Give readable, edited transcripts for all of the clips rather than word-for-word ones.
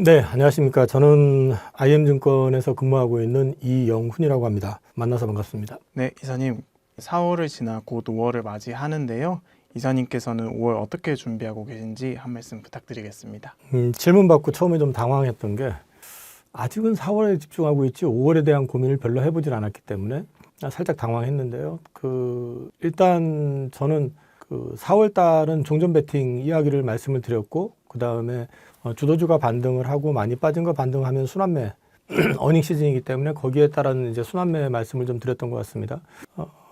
네, 안녕하십니까. 저는 IM증권에서 근무하고 있는 이영훈이라고 합니다. 만나서 반갑습니다. 네, 이사님, 4월을 지나 곧 5월을 맞이하는데요. 이사님께서는 5월 어떻게 준비하고 계신지 한 말씀 부탁드리겠습니다. 질문 받고 처음에 좀 당황했던 게 아직은 4월에 집중하고 있지 5월에 대한 고민을 별로 해보질 않았기 때문에 살짝 당황했는데요. 일단 저는 4월 달은 종전 베팅 이야기를 말씀을 드렸고, 그 다음에 주도주가 반등을 하고 많이 빠진 거 반등하면 순환매 어닝 시즌이기 때문에 거기에 따른 이제 순환매 말씀을 좀 드렸던 것 같습니다.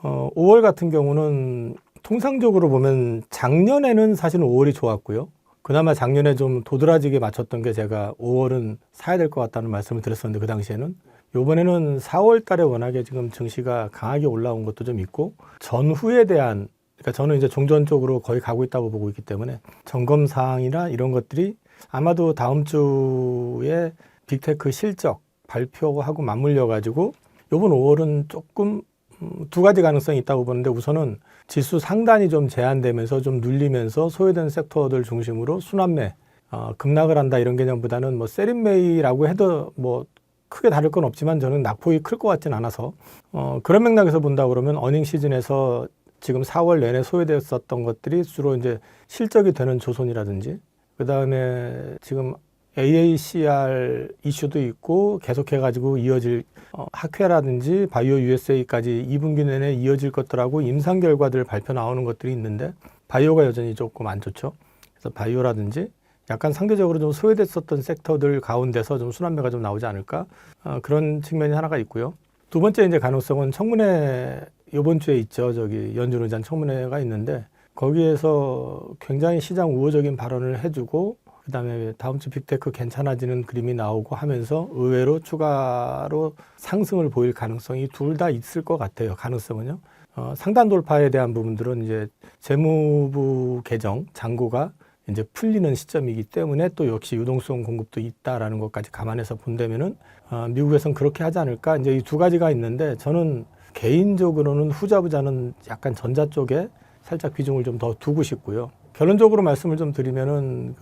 5월 같은 경우는 통상적으로 보면 작년에는 사실은 5월이 좋았고요. 그나마 작년에 좀 도드라지게 맞췄던 게 제가 5월은 사야 될 것 같다는 말씀을 드렸었는데, 그 당시에는 이번에는 4월 달에 워낙에 지금 증시가 강하게 올라온 것도 좀 있고, 전후에 대한, 그러니까 저는 이제 종전 쪽으로 거의 가고 있다고 보고 있기 때문에 점검 사항이나 이런 것들이 아마도 다음 주에 빅테크 실적 발표하고 맞물려 가지고 이번 5월은 조금 두 가지 가능성이 있다고 보는데, 우선은 지수 상단이 좀 제한되면서 좀 눌리면서 소외된 섹터들 중심으로 순환매 급락을 한다 이런 개념보다는 뭐 세린메이라고 해도 뭐 크게 다를 건 없지만 저는 낙폭이 클 것 같진 않아서 그런 맥락에서 본다 그러면 어닝 시즌에서 지금 4월 내내 소외되었었던 것들이 주로 이제 실적이 되는 조선이라든지, 그 다음에 지금 AACR 이슈도 있고 계속해가지고 이어질 학회라든지 바이오 USA까지 2분기 내내 이어질 것들하고 임상 결과들 발표 나오는 것들이 있는데, 바이오가 여전히 조금 안 좋죠. 그래서 바이오라든지 약간 상대적으로 좀 소외됐었던 섹터들 가운데서 좀 순환매가 좀 나오지 않을까, 그런 측면이 하나가 있고요. 두 번째 이제 가능성은 청문회 이번 주에 있죠. 연준 의장 청문회가 있는데 거기에서 굉장히 시장 우호적인 발언을 해주고, 그 다음에 다음 주 빅테크 괜찮아지는 그림이 나오고 하면서 의외로 추가로 상승을 보일 가능성이 둘 다 있을 것 같아요. 가능성은요. 상단 돌파에 대한 부분들은 이제 재무부 개정 잔고가 이제 풀리는 시점이기 때문에 또 역시 유동성 공급도 있다라는 것까지 감안해서 본다면은 미국에서는 그렇게 하지 않을까. 이제 이 두 가지가 있는데, 저는 개인적으로는 후자부자는 약간 전자 쪽에 살짝 비중을 좀 더 두고 싶고요. 결론적으로 말씀을 좀 드리면은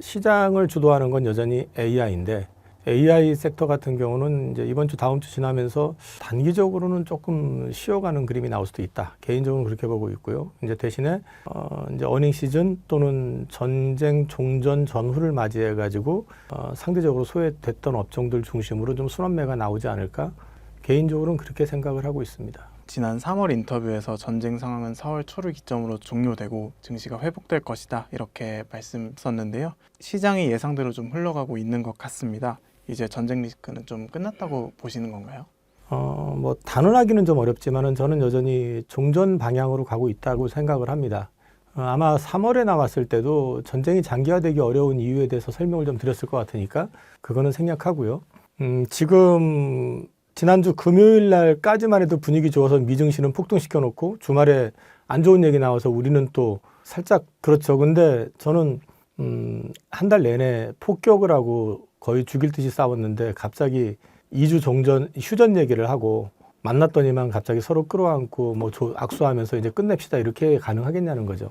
시장을 주도하는 건 여전히 AI인데, AI 섹터 같은 경우는 이제 이번 주 다음 주 지나면서 단기적으로는 조금 쉬어가는 그림이 나올 수도 있다. 개인적으로 그렇게 보고 있고요. 이제 대신에 이제 어닝 시즌 또는 전쟁 종전 전후를 맞이해 가지고 상대적으로 소외됐던 업종들 중심으로 좀 순환매가 나오지 않을까. 개인적으로는 그렇게 생각을 하고 있습니다. 지난 3월 인터뷰에서 전쟁 상황은 4월 초를 기점으로 종료되고 증시가 회복될 것이다 이렇게 말씀하셨는데요. 시장이 예상대로 좀 흘러가고 있는 것 같습니다. 이제 전쟁 리스크는 좀 끝났다고 보시는 건가요? 뭐 단언하기는 좀 어렵지만은 저는 여전히 종전 방향으로 가고 있다고 생각을 합니다. 아마 3월에 나왔을 때도 전쟁이 장기화되기 어려운 이유에 대해서 설명을 좀 드렸을 것 같으니까 그거는 생략하고요. 지금 지난주 금요일 날까지만 해도 분위기 좋아서 미증시는 폭등시켜 놓고 주말에 안 좋은 얘기 나와서 우리는 또 살짝 그렇죠. 근데 저는 한 달 내내 폭격을 하고 거의 죽일 듯이 싸웠는데 갑자기 2주 휴전 얘기를 하고 만났더니만 갑자기 서로 끌어안고 뭐 악수하면서 이제 끝냅시다 이렇게 가능하겠냐는 거죠.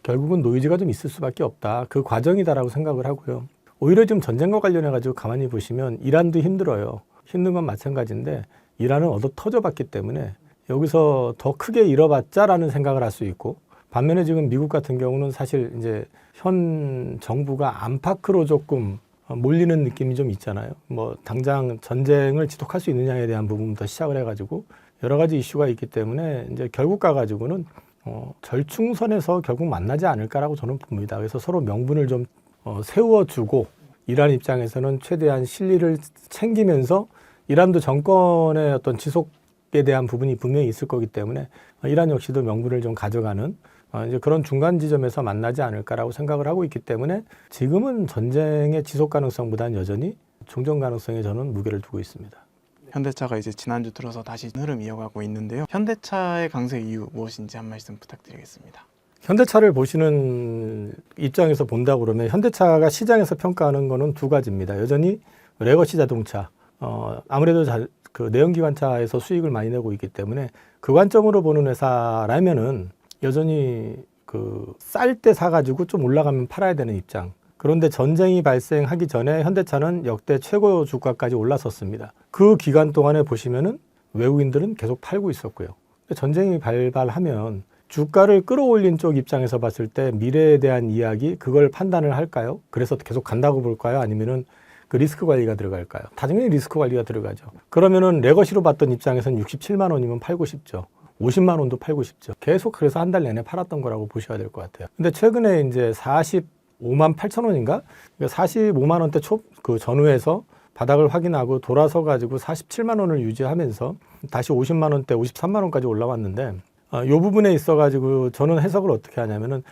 결국은 노이즈가 좀 있을 수밖에 없다. 그 과정이다라고 생각을 하고요. 오히려 지금 전쟁과 관련해 가지고 가만히 보시면 이란도 힘들어요. 힘든 건 마찬가지인데 이란은 얻어 터져봤기 때문에 여기서 더 크게 잃어봤자라는 생각을 할 수 있고, 반면에 지금 미국 같은 경우는 사실 이제 현 정부가 안팎으로 조금 몰리는 느낌이 좀 있잖아요. 뭐 당장 전쟁을 지속할 수 있느냐에 대한 부분부터 시작을 해가지고 여러 가지 이슈가 있기 때문에 이제 결국 가가지고는 절충선에서 결국 만나지 않을까라고 저는 봅니다. 그래서 서로 명분을 좀 세워주고, 이란 입장에서는 최대한 실리를 챙기면서 이란도 정권의 어떤 지속에 대한 부분이 분명히 있을 거기 때문에 이란 역시도 명분을 좀 가져가는 이제 그런 중간 지점에서 만나지 않을까라고 생각을 하고 있기 때문에 지금은 전쟁의 지속 가능성보다는 여전히 종전 가능성에 저는 무게를 두고 있습니다. 현대차가 이제 지난주 들어서 다시 흐름 이어가고 있는데요. 현대차의 강세 이유 무엇인지 한 말씀 부탁드리겠습니다. 현대차를 보시는 입장에서 본다 그러면 현대차가 시장에서 평가하는 거는 두 가지입니다. 여전히 레거시 자동차, 아무래도 그 내연기관차에서 수익을 많이 내고 있기 때문에 그 관점으로 보는 회사라면은 여전히 쌀 때 사가지고 좀 올라가면 팔아야 되는 입장. 그런데 전쟁이 발생하기 전에 현대차는 역대 최고 주가까지 올랐었습니다. 그 기간 동안에 보시면은 외국인들은 계속 팔고 있었고요. 전쟁이 발발하면 주가를 끌어올린 쪽 입장에서 봤을 때 미래에 대한 이야기, 그걸 판단을 할까요? 그래서 계속 간다고 볼까요? 아니면은 그 리스크 관리가 들어갈까요? 당연히 리스크 관리가 들어가죠. 그러면은 레거시로 봤던 입장에서는 67만 원이면 팔고 싶죠. 50만 원도 팔고 싶죠. 계속 그래서 한 달 내내 팔았던 거라고 보셔야 될 것 같아요. 근데 최근에 이제 45만 8천 원인가? 45만 원대 그 전후에서 바닥을 확인하고 돌아서 가지고 47만 원을 유지하면서 다시 50만 원대, 53만 원까지 올라왔는데 이 부분에 있어 가지고 저는 해석을 어떻게 하냐면은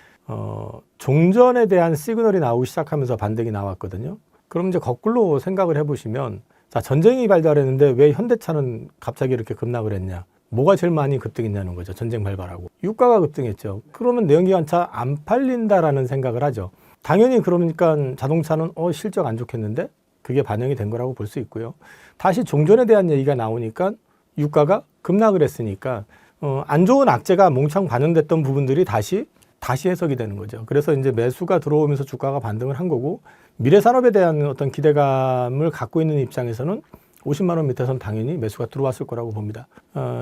종전에 대한 시그널이 나오기 시작하면서 반등이 나왔거든요. 그럼 이제 거꾸로 생각을 해보시면 자, 전쟁이 발발했는데 왜 현대차는 갑자기 이렇게 급락을 했냐? 뭐가 제일 많이 급등했냐는 거죠. 전쟁 발발하고. 유가가 급등했죠. 그러면 내연기관차 안 팔린다라는 생각을 하죠. 당연히 그러니까 자동차는 실적 안 좋겠는데 그게 반영이 된 거라고 볼 수 있고요. 다시 종전에 대한 얘기가 나오니까 유가가 급락을 했으니까 안 좋은 악재가 몽창 반영됐던 부분들이 다시 해석이 되는 거죠. 그래서 이제 매수가 들어오면서 주가가 반등을 한 거고 미래 산업에 대한 어떤 기대감을 갖고 있는 입장에서는 50만 원 밑에서는 당연히 매수가 들어왔을 거라고 봅니다.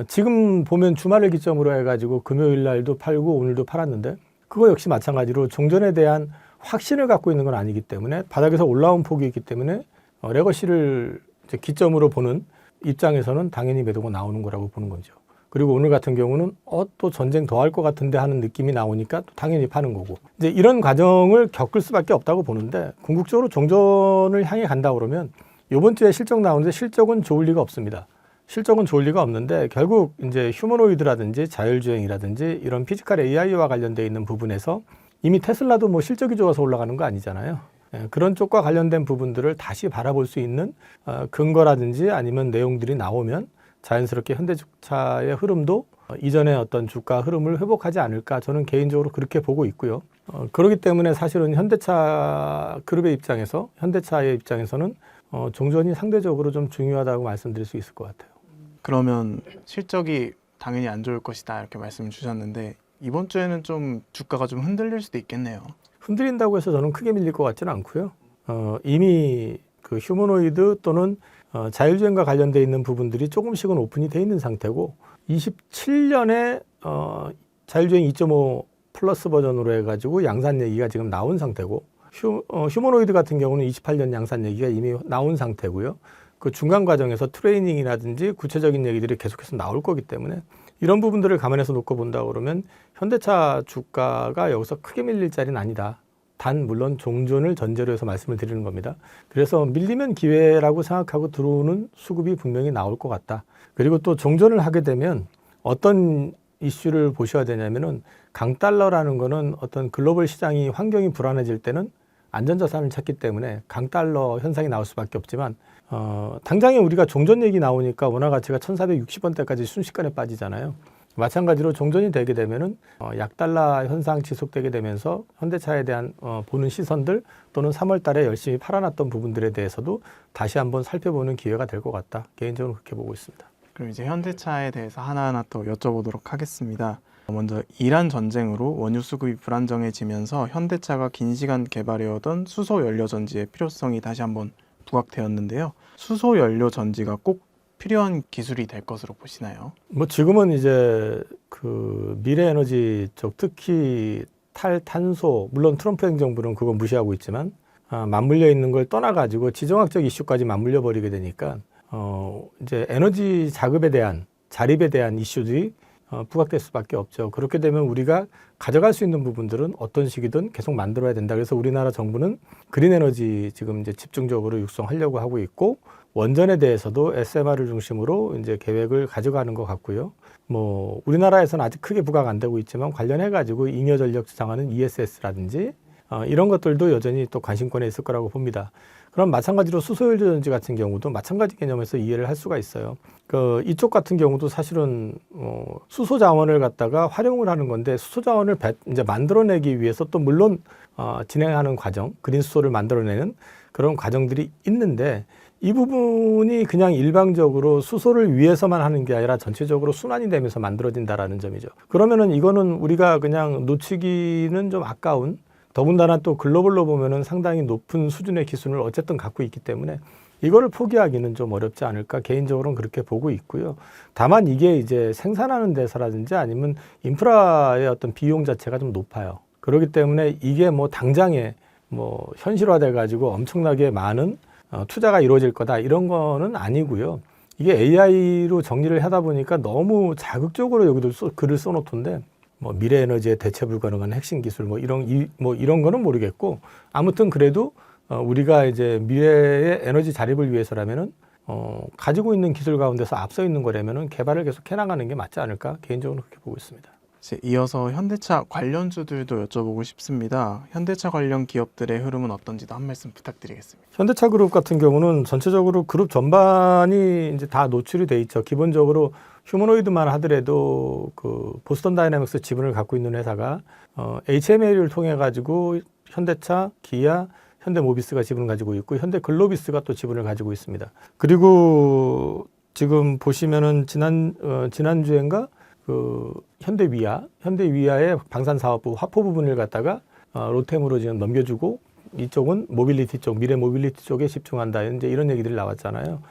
지금 보면 주말을 기점으로 해가지고 금요일 날도 팔고 오늘도 팔았는데 그거 역시 마찬가지로 종전에 대한 확신을 갖고 있는 건 아니기 때문에 바닥에서 올라온 폭이 있기 때문에 레거시를 이제 기점으로 보는 입장에서는 당연히 매도가 나오는 거라고 보는 거죠. 그리고 오늘 같은 경우는 또 전쟁 더 할 것 같은데 하는 느낌이 나오니까 또 당연히 파는 거고 이제 이런 과정을 겪을 수밖에 없다고 보는데 궁극적으로 종전을 향해 간다 그러면 이번 주에 실적 나오는데 실적은 좋을 리가 없습니다. 실적은 좋을 리가 없는데 결국 이제 휴머노이드라든지 자율주행이라든지 이런 피지컬 AI와 관련되어 있는 부분에서 이미 테슬라도 뭐 실적이 좋아서 올라가는 거 아니잖아요. 그런 쪽과 관련된 부분들을 다시 바라볼 수 있는 근거라든지 아니면 내용들이 나오면 자연스럽게 현대차의 흐름도 이전의 어떤 주가 흐름을 회복하지 않을까 저는 개인적으로 그렇게 보고 있고요. 그렇기 때문에 사실은 현대차 그룹의 입장에서 현대차의 입장에서는 종전이 상대적으로 좀 중요하다고 말씀드릴 수 있을 것 같아요. 그러면 실적이 당연히 안 좋을 것이다 이렇게 말씀을 주셨는데 이번 주에는 좀 주가가 좀 흔들릴 수도 있겠네요. 흔들린다고 해서 저는 크게 밀릴 것 같지는 않고요. 이미 그 휴머노이드 또는 자율주행과 관련되어 있는 부분들이 조금씩은 오픈이 돼 있는 상태고 27년에 자율주행 2.5 플러스 버전으로 해가지고 양산 얘기가 지금 나온 상태고 휴머노이드 같은 경우는 28년 양산 얘기가 이미 나온 상태고요. 그 중간 과정에서 트레이닝이라든지 구체적인 얘기들이 계속해서 나올 거기 때문에 이런 부분들을 감안해서 놓고 본다 그러면 현대차 주가가 여기서 크게 밀릴 자리는 아니다. 단 물론 종전을 전제로 해서 말씀을 드리는 겁니다. 그래서 밀리면 기회라고 생각하고 들어오는 수급이 분명히 나올 것 같다. 그리고 또 종전을 하게 되면 어떤 이슈를 보셔야 되냐면은 강달러라는 거는 어떤 글로벌 시장이 환경이 불안해질 때는 안전자산을 찾기 때문에 강달러 현상이 나올 수밖에 없지만 당장에 우리가 종전 얘기 나오니까 원화 가치가 1460원대까지 순식간에 빠지잖아요. 마찬가지로 종전이 되게 되면은 약달러 현상 지속되게 되면서 현대차에 대한 보는 시선들 또는 3월 달에 열심히 팔아놨던 부분들에 대해서도 다시 한번 살펴보는 기회가 될 것 같다. 개인적으로 그렇게 보고 있습니다. 그럼 이제 현대차에 대해서 하나하나 또 여쭤보도록 하겠습니다. 먼저 이란 전쟁으로 원유 수급이 불안정해지면서 현대차가 긴 시간 개발해오던 수소 연료 전지의 필요성이 다시 한번 부각되었는데요. 수소 연료 전지가 꼭 필요한 기술이 될 것으로 보시나요? 뭐 지금은 이제 그 미래 에너지 쪽 특히 탈탄소 물론 트럼프 행정부는 그거 무시하고 있지만 맞물려 있는 걸 떠나가지고 지정학적 이슈까지 맞물려 버리게 되니까 이제 에너지 자급에 대한 자립에 대한 이슈들이 부각될 수밖에 없죠. 그렇게 되면 우리가 가져갈 수 있는 부분들은 어떤 식이든 계속 만들어야 된다. 그래서 우리나라 정부는 그린 에너지 지금 이제 집중적으로 육성하려고 하고 있고 원전에 대해서도 SMR을 중심으로 이제 계획을 가져가는 것 같고요. 뭐 우리나라에서는 아직 크게 부각 안 되고 있지만 관련해 가지고 잉여 전력 지상하는 ESS라든지 이런 것들도 여전히 또 관심권에 있을 거라고 봅니다. 그럼 마찬가지로 수소연료 전지 같은 경우도 마찬가지 개념에서 이해를 할 수가 있어요. 이쪽 같은 경우도 사실은 수소 자원을 갖다가 활용을 하는 건데 수소 자원을 이제 만들어내기 위해서 또 물론 진행하는 과정, 그린 수소를 만들어내는 그런 과정들이 있는데 이 부분이 그냥 일방적으로 수소를 위해서만 하는 게 아니라 전체적으로 순환이 되면서 만들어진다라는 점이죠. 그러면은 이거는 우리가 그냥 놓치기는 좀 아까운 더군다나 또 글로벌로 보면은 상당히 높은 수준의 기술을 어쨌든 갖고 있기 때문에 이거를 포기하기는 좀 어렵지 않을까 개인적으로는 그렇게 보고 있고요. 다만 이게 이제 생산하는 데서라든지 아니면 인프라의 어떤 비용 자체가 좀 높아요. 그렇기 때문에 이게 뭐 당장에 뭐 현실화돼 가지고 엄청나게 많은 투자가 이루어질 거다 이런 거는 아니고요. 이게 AI로 정리를 하다 보니까 너무 자극적으로 여기도 글을 써놓던데 뭐 미래 에너지에 대체 불가능한 핵심 기술 뭐 이런 거는 모르겠고 아무튼 그래도 우리가 이제 미래의 에너지 자립을 위해서라면은 가지고 있는 기술 가운데서 앞서 있는 거라면은 개발을 계속 해나가는 게 맞지 않을까 개인적으로 그렇게 보고 있습니다. 이제 이어서 현대차 관련주들도 여쭤보고 싶습니다. 현대차 관련 기업들의 흐름은 어떤지도 한 말씀 부탁드리겠습니다. 현대차 그룹 같은 경우는 전체적으로 그룹 전반이 이제 다 노출이 돼 있죠. 기본적으로 휴머노이드만 하더라도 그 보스턴 다이내믹스 지분을 갖고 있는 회사가 HMA를 통해 가지고 현대차, 기아, 현대모비스가 지분을 가지고 있고 현대글로비스가 또 지분을 가지고 있습니다. 그리고 지금 보시면은 지난주엔가 그 현대위아의 방산사업부 화포 부분을 갖다가 로템으로 지금 넘겨주고 이쪽은 모빌리티 쪽, 미래 모빌리티 쪽에 집중한다. 이제 이런 얘기들이 나왔잖아요.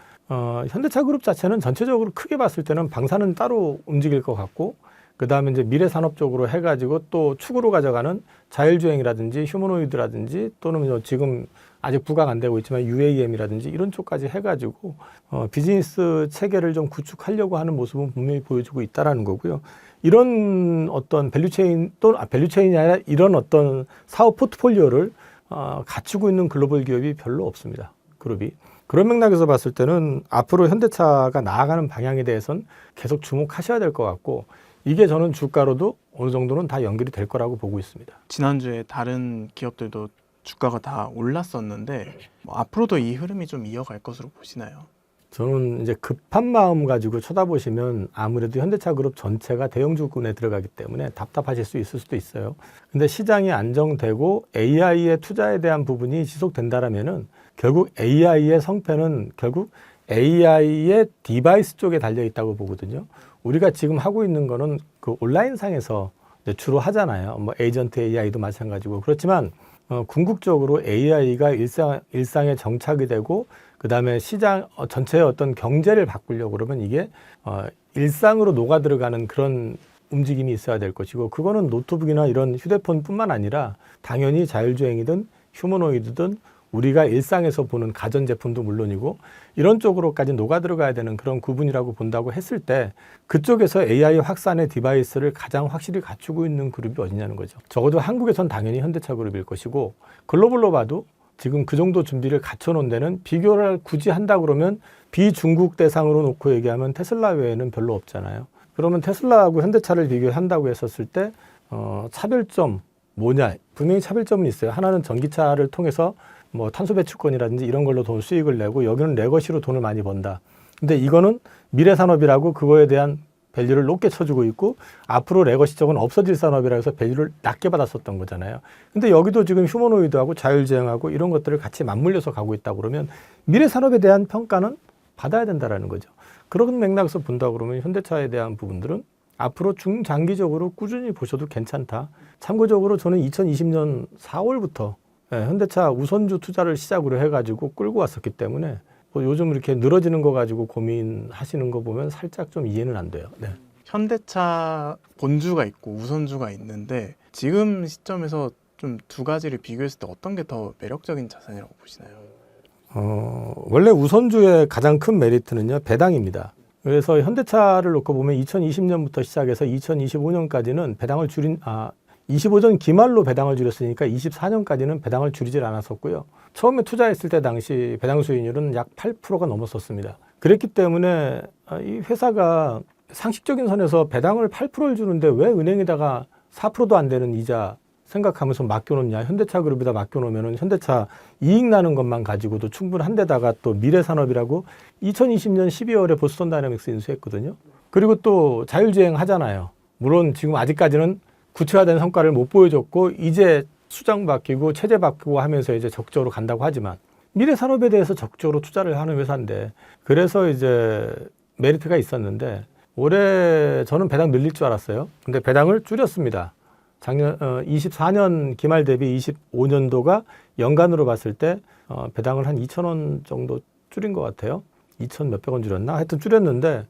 현대차 그룹 자체는 전체적으로 크게 봤을 때는 방산은 따로 움직일 것 같고 그 다음에 이제 미래 산업 쪽으로 해가지고 또 축으로 가져가는 자율주행이라든지 휴머노이드라든지 또는 뭐 지금 아직 부각 안 되고 있지만 UAM이라든지 이런 쪽까지 해가지고 비즈니스 체계를 좀 구축하려고 하는 모습은 분명히 보여주고 있다라는 거고요. 이런 어떤 밸류체인 또는 밸류체인이 아니라 이런 어떤 사업 포트폴리오를 갖추고 있는 글로벌 기업이 별로 없습니다. 그룹이. 그런 맥락에서 봤을 때는 앞으로 현대차가 나아가는 방향에 대해서는 계속 주목하셔야 될 것 같고 이게 저는 주가로도 어느 정도는 다 연결이 될 거라고 보고 있습니다. 지난주에 다른 기업들도 주가가 다 올랐었는데 앞으로도 이 흐름이 좀 이어갈 것으로 보시나요? 저는 이제 급한 마음 가지고 쳐다보시면 아무래도 현대차 그룹 전체가 대형주군에 들어가기 때문에 답답하실 수 있을 수도 있어요. 근데 시장이 안정되고 AI의 투자에 대한 부분이 지속된다라면은 결국 AI의 성패는 결국 AI의 디바이스 쪽에 달려 있다고 보거든요. 우리가 지금 하고 있는 거는 그 온라인상에서 주로 하잖아요. 뭐 에이전트 AI도 마찬가지고 그렇지만 궁극적으로 AI가 일상에 정착이 되고 그 다음에 시장 전체의 어떤 경제를 바꾸려고 그러면 이게 일상으로 녹아 들어가는 그런 움직임이 있어야 될 것이고 그거는 노트북이나 이런 휴대폰뿐만 아니라 당연히 자율주행이든 휴머노이드든 우리가 일상에서 보는 가전제품도 물론이고 이런 쪽으로까지 녹아 들어가야 되는 그런 구분이라고 본다고 했을 때 그쪽에서 AI 확산의 디바이스를 가장 확실히 갖추고 있는 그룹이 어디냐는 거죠. 적어도 한국에선 당연히 현대차 그룹일 것이고 글로벌로 봐도 지금 그 정도 준비를 갖춰놓은 데는 비교를 굳이 한다 그러면 비중국 대상으로 놓고 얘기하면 테슬라 외에는 별로 없잖아요. 그러면 테슬라하고 현대차를 비교한다고 했었을 때 차별점 뭐냐? 분명히 차별점은 있어요. 하나는 전기차를 통해서 뭐 탄소 배출권이라든지 이런 걸로 돈 수익을 내고 여기는 레거시로 돈을 많이 번다. 근데 이거는 미래 산업이라고 그거에 대한 밸류를 높게 쳐주고 있고 앞으로 레거시 쪽은 없어질 산업이라 해서 밸류를 낮게 받았었던 거잖아요. 근데 여기도 지금 휴머노이드하고 자율주행하고 이런 것들을 같이 맞물려서 가고 있다 그러면 미래 산업에 대한 평가는 받아야 된다라는 거죠. 그런 맥락에서 본다 그러면 현대차에 대한 부분들은 앞으로 중장기적으로 꾸준히 보셔도 괜찮다. 참고적으로 저는 2020년 4월부터 현대차 우선주 투자를 시작으로 해가지고 끌고 왔었기 때문에 뭐 요즘 이렇게 늘어지는 거 가지고 고민하시는 거 보면 살짝 좀 이해는 안 돼요. 네. 현대차 본주가 있고 우선주가 있는데 지금 시점에서 좀 두 가지를 비교했을 때 어떤 게 더 매력적인 자산이라고 보시나요? 원래 우선주의 가장 큰 메리트는요 배당입니다. 그래서 현대차를 놓고 보면 2020년부터 시작해서 2025년까지는 배당을 25전 기말로 배당을 줄였으니까 24년까지는 배당을 줄이질 않았었고요. 처음에 투자했을 때 당시 배당 수익률은 약 8%가 넘었었습니다. 그랬기 때문에 이 회사가 상식적인 선에서 배당을 8%를 주는데 왜 은행에다가 4%도 안 되는 이자 생각하면서 맡겨놓냐. 현대차 그룹에다 맡겨놓으면 현대차 이익 나는 것만 가지고도 충분한데다가 또 미래산업이라고 2020년 12월에 보스턴 다이내믹스 인수했거든요. 그리고 또 자율주행 하잖아요. 물론 지금 아직까지는 구체화된 성과를 못 보여줬고 이제 수장 바뀌고 체제 바뀌고 하면서 이제 적극적으로 간다고 하지만 미래 산업에 대해서 적극적으로 투자를 하는 회사인데 그래서 이제 메리트가 있었는데 올해 저는 배당 늘릴 줄 알았어요. 근데 배당을 줄였습니다. 작년 24년 기말 대비 25년도가 연간으로 봤을 때 배당을 한 2,000원 정도 줄인 것 같아요. 2,000 몇백 원 줄였나? 하여튼 줄였는데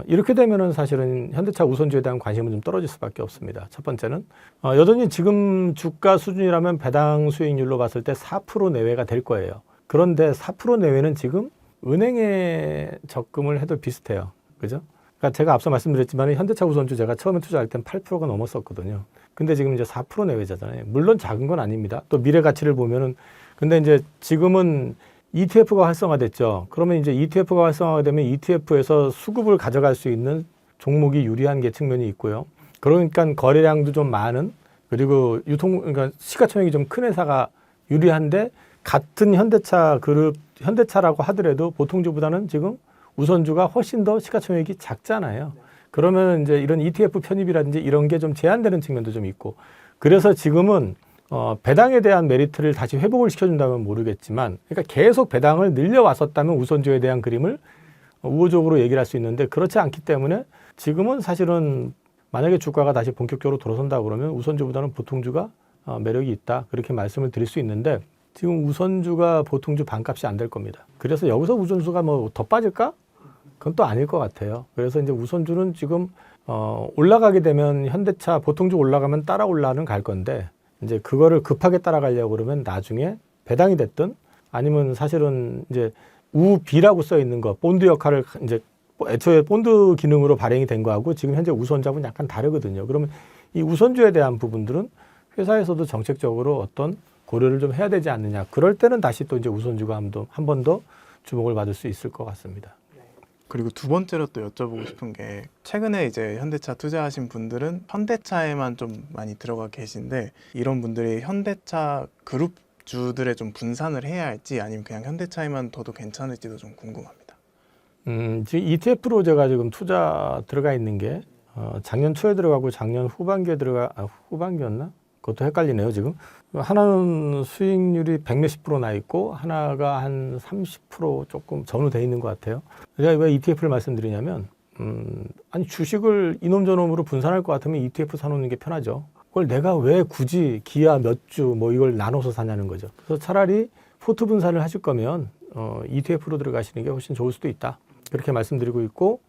이렇게 되면은 사실은 현대차 우선주에 대한 관심은 좀 떨어질 수밖에 없습니다. 첫 번째는 여전히 지금 주가 수준이라면 배당 수익률로 봤을 때 4% 내외가 될 거예요. 그런데 4% 내외는 지금 은행에 적금을 해도 비슷해요. 그죠? 그러니까 제가 앞서 말씀드렸지만 현대차 우선주 제가 처음에 투자할 땐 8%가 넘었었거든요. 근데 지금 이제 4% 내외잖아요. 물론 작은 건 아닙니다. 또 미래 가치를 보면은 근데 이제 지금은 ETF가 활성화됐죠. 그러면 이제 ETF가 활성화되면 ETF에서 수급을 가져갈 수 있는 종목이 유리한 게 측면이 있고요. 그러니까 거래량도 좀 많은 그리고 그러니까 시가총액이 좀 큰 회사가 유리한데 같은 현대차 그룹 현대차라고 하더라도 보통주보다는 지금 우선주가 훨씬 더 시가총액이 작잖아요. 그러면 이제 이런 ETF 편입이라든지 이런 게 좀 제한되는 측면도 좀 있고 그래서 지금은 배당에 대한 메리트를 다시 회복을 시켜준다면 모르겠지만 그러니까 계속 배당을 늘려왔었다면 우선주에 대한 그림을 우호적으로 얘기를 할 수 있는데 그렇지 않기 때문에 지금은 사실은 만약에 주가가 다시 본격적으로 돌아선다 그러면 우선주보다는 보통주가 매력이 있다 그렇게 말씀을 드릴 수 있는데 지금 우선주가 보통주 반값이 안 될 겁니다. 그래서 여기서 우선주가 뭐 더 빠질까? 그건 또 아닐 것 같아요. 그래서 이제 우선주는 지금 올라가게 되면 현대차 보통주 올라가면 따라 올라는 갈 건데 이제 그거를 급하게 따라가려고 그러면 나중에 배당이 됐든 아니면 사실은 이제 우비라고 써 있는 거 본드 역할을 이제 애초에 본드 기능으로 발행이 된 거하고 지금 현재 우선주하고는 약간 다르거든요. 그러면 이 우선주에 대한 부분들은 회사에서도 정책적으로 어떤 고려를 좀 해야 되지 않느냐. 그럴 때는 다시 또 이제 우선주가 한 번 더 주목을 받을 수 있을 것 같습니다. 그리고 두 번째로 또 여쭤보고 싶은 게 최근에 이제 현대차 투자하신 분들은 현대차에만 좀 많이 들어가 계신데 이런 분들이 현대차 그룹주들에 좀 분산을 해야 할지 아니면 그냥 현대차에만 둬도 괜찮을지도 좀 궁금합니다. 지금 ETF로 제가 지금 투자 들어가 있는 게 작년 초에 들어가고 작년 후반기에 후반기였나? 그것도 헷갈리네요 지금. 하나는 수익률이 100몇십 프로 나 있고 하나가 한 30% 조금 전후돼 있는 것 같아요. 제가 왜 ETF를 말씀드리냐면 아니 주식을 이놈 저놈으로 분산할 것 같으면 ETF 사놓는 게 편하죠. 그걸 내가 왜 굳이 기아 몇 주 뭐 이걸 나눠서 사냐는 거죠. 그래서 차라리 포트 분산을 하실 거면 ETF로 들어가시는 게 훨씬 좋을 수도 있다. 그렇게 말씀드리고 있고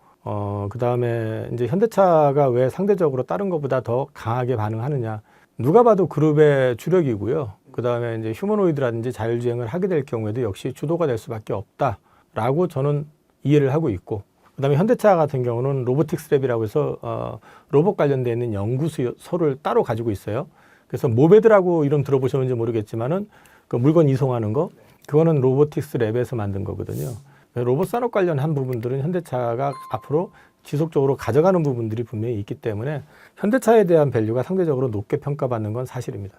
그 다음에 이제 현대차가 왜 상대적으로 다른 것보다 더 강하게 반응하느냐. 누가 봐도 그룹의 주력이고요. 그 다음에 이제 휴머노이드라든지 자율주행을 하게 될 경우에도 역시 주도가 될 수밖에 없다라고 저는 이해를 하고 있고, 그 다음에 현대차 같은 경우는 로보틱스랩이라고 해서 로봇 관련되어 있는 연구소를 따로 가지고 있어요. 그래서 모베드라고 이름 들어보셨는지 모르겠지만은 그 물건 이송하는 거, 그거는 로보틱스랩에서 만든 거거든요. 로봇 산업 관련한 부분들은 현대차가 앞으로 지속적으로 가져가는 부분들이 분명히 있기 때문에 현대차에 대한 밸류가 상대적으로 높게 평가받는 건 사실입니다.